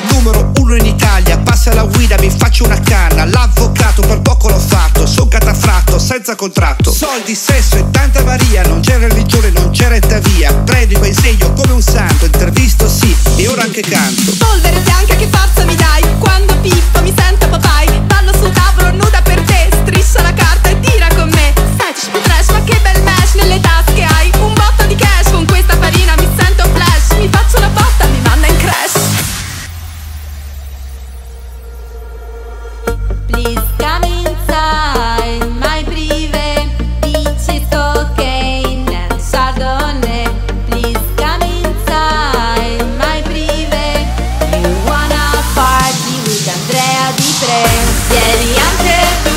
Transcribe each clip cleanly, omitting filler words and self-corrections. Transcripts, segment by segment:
Numero uno in Italia, passa la guida, mi faccio una canna. L'avvocato per poco l'ho fatto, son catafratto, senza contratto. Soldi, sesso e tanta varia, non c'è religione, non c'è retta via. Predico e insegno come un santo, intervisto sì, e ora anche canto. Polvere bianca che forza mi dai, quando pippo mi sento papai. Ballo sul tavolo nuda per te, striscia la carta e tira con me. Fetch, trash, ma che bel match, nelle tasche hai un botto di cash. Con questa farina mi sento flash, mi faccio una botta, mi manda in crash. Please come inside my private beaches, cocaine and Chardonnay. Please come inside my private. You wanna party with Andrea Di Pre? Vieni anche tu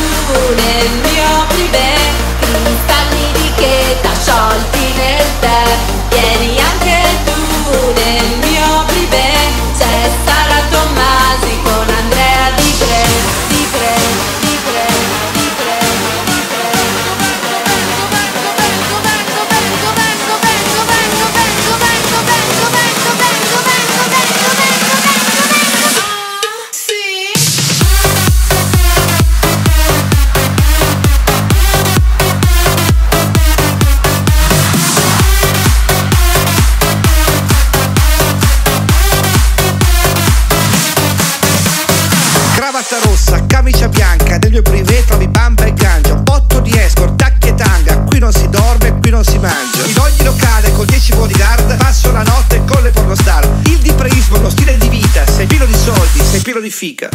nel mio privé, cristalli di cheta sciolti nel tè. Vieni anche tu nel mio privé, c'è Sara Tommasi con Andrea Di Pre. Cravatta rossa, camicia bianca, nel mio privé trovi bamba e ganja. Un botto di escort, tacchi e tanga, qui non si dorme, qui non si mangia. In ogni locale con 10 bodyguard passo la notte con le pornostar. Il dipreismo è uno stile di vita, sei pieno di soldi, sei pieno di fica.